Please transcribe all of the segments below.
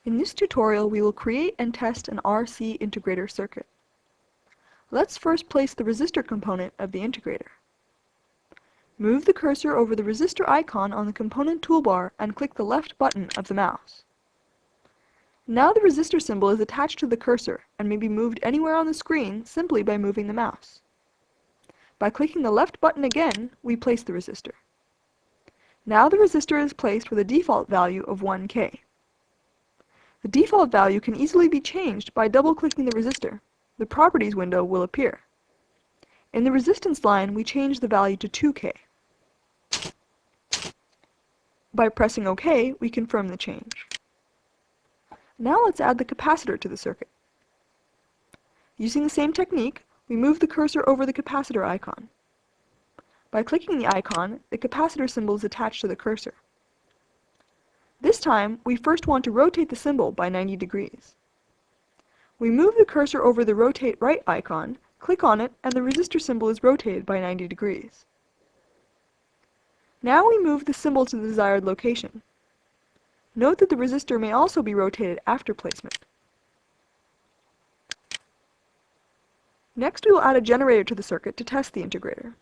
In this tutorial, we will create and test an RC integrator circuit. Let's first place the resistor component of the integrator. Move the cursor over the resistor icon on the component toolbar and click the left button of the mouse. Now the resistor symbol is attached to the cursor and may be moved anywhere on the screen simply by moving the mouse. By clicking the left button again, we place the resistor. Now the resistor is placed with a default value of 1K. The default value can easily be changed by double-clicking the resistor. The Properties window will appear. In the resistance line, we change the value to 2K. By pressing OK, we confirm the change. Now let's add the capacitor to the circuit. Using the same technique, we move the cursor over the capacitor icon. By clicking the icon, the capacitor symbol is attached to the cursor. This time, we first want to rotate the symbol by 90 degrees. We move the cursor over the Rotate Right icon, click on it, and the resistor symbol is rotated by 90 degrees. Now we move the symbol to the desired location. Note that the resistor may also be rotated after placement. Next, we will add a generator to the circuit to test the integrator.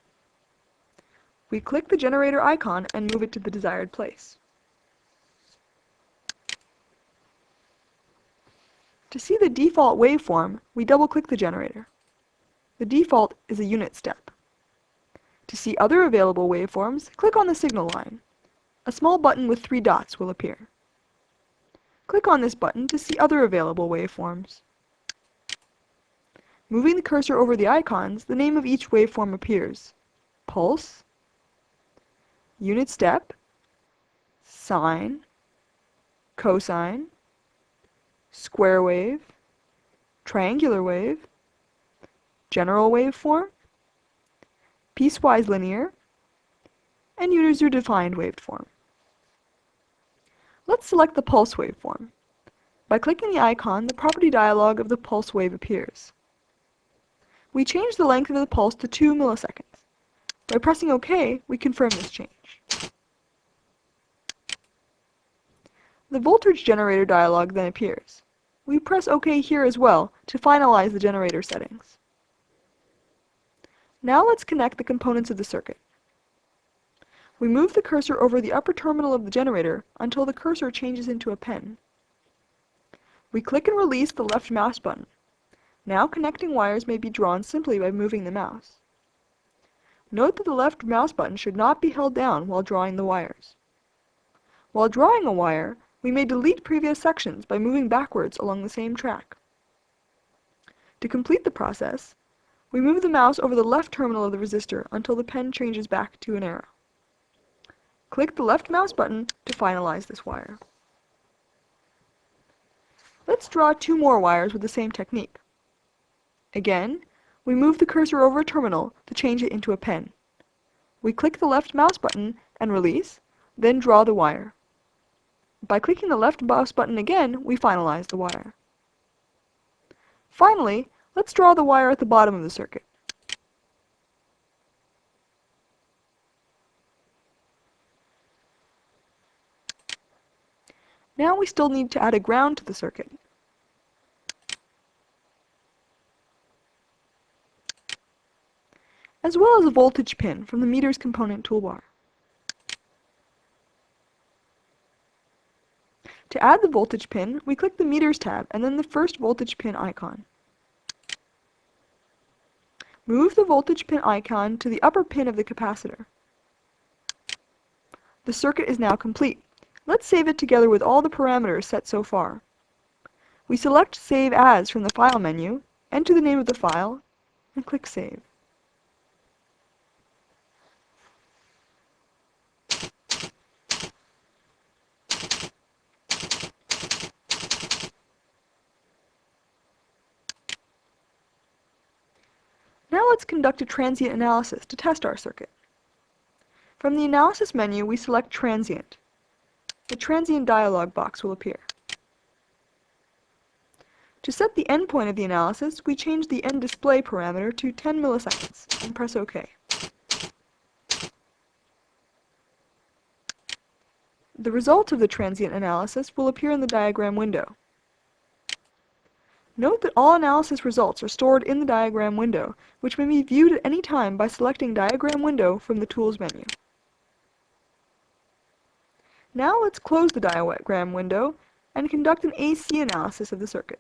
We click the generator icon and move it to the desired place. To see the default waveform, we double-click the generator. The default is a unit step. To see other available waveforms, click on the signal line. A small button with 3 dots will appear. Click on this button to see other available waveforms. Moving the cursor over the icons, the name of each waveform appears: pulse, unit step, sine, cosine, square wave, triangular wave, general waveform, piecewise linear, and user-defined waveform. Let's select the pulse waveform. By clicking the icon, the property dialog of the pulse wave appears. We change the length of the pulse to 2 milliseconds. By pressing OK, we confirm this change. The voltage generator dialog then appears. We press OK here as well to finalize the generator settings. Now let's connect the components of the circuit. We move the cursor over the upper terminal of the generator until the cursor changes into a pen. We click and release the left mouse button. Now connecting wires may be drawn simply by moving the mouse. Note that the left mouse button should not be held down while drawing the wires. While drawing a wire, we may delete previous sections by moving backwards along the same track. To complete the process, we move the mouse over the left terminal of the resistor until the pen changes back to an arrow. Click the left mouse button to finalize this wire. Let's draw 2 more wires with the same technique. Again, we move the cursor over a terminal to change it into a pen. We click the left mouse button and release, then draw the wire. By clicking the left mouse button again, we finalize the wire. Finally, let's draw the wire at the bottom of the circuit. Now we still need to add a ground to the circuit. As well as a voltage pin from the meters component toolbar. To add the voltage pin, we click the meters tab and then the first voltage pin icon. Move the voltage pin icon to the upper pin of the capacitor. The circuit is now complete. Let's save it together with all the parameters set so far. We select Save As from the File menu, enter the name of the file, and click Save. Now let's conduct a transient analysis to test our circuit. From the Analysis menu, we select Transient. The Transient dialog box will appear. To set the endpoint of the analysis, we change the end display parameter to 10 milliseconds and press OK. The result of the transient analysis will appear in the diagram window. Note that all analysis results are stored in the diagram window, which may be viewed at any time by selecting Diagram Window from the Tools menu. Now let's close the diagram window and conduct an AC analysis of the circuit.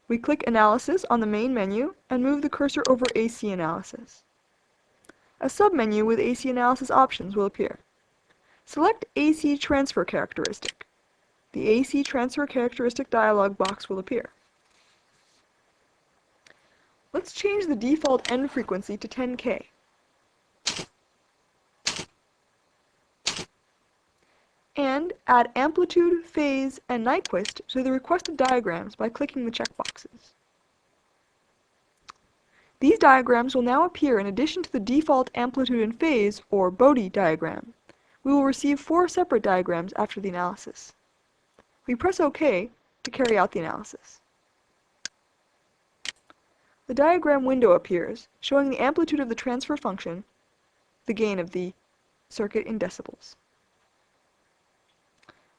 We click Analysis on the main menu and move the cursor over AC Analysis. A submenu with AC Analysis options will appear. Select AC Transfer Characteristic. The AC Transfer Characteristic dialog box will appear. Let's change the default end frequency to 10K. And add amplitude, phase, and Nyquist to the requested diagrams by clicking the checkboxes. These diagrams will now appear in addition to the default amplitude and phase, or Bode diagram. We will receive 4 separate diagrams after the analysis. We press OK to carry out the analysis. The diagram window appears, showing the amplitude of the transfer function, the gain of the circuit in decibels.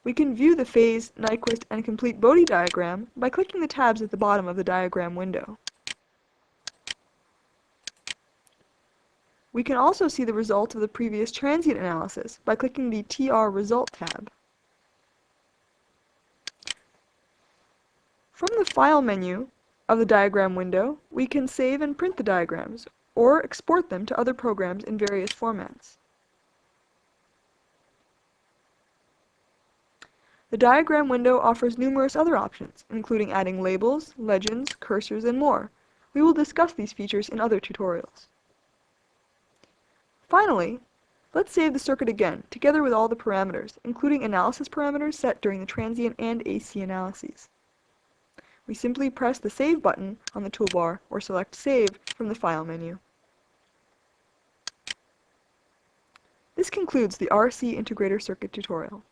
We can view the phase, Nyquist, and complete Bode diagram by clicking the tabs at the bottom of the diagram window. We can also see the result of the previous transient analysis by clicking the TR Result tab. From the File menu of the diagram window, we can save and print the diagrams, or export them to other programs in various formats. The diagram window offers numerous other options, including adding labels, legends, cursors, and more. We will discuss these features in other tutorials. Finally, let's save the circuit again, together with all the parameters, including analysis parameters set during the transient and AC analyses. We simply press the Save button on the toolbar or select Save from the File menu. This concludes the RC Integrator Circuit tutorial.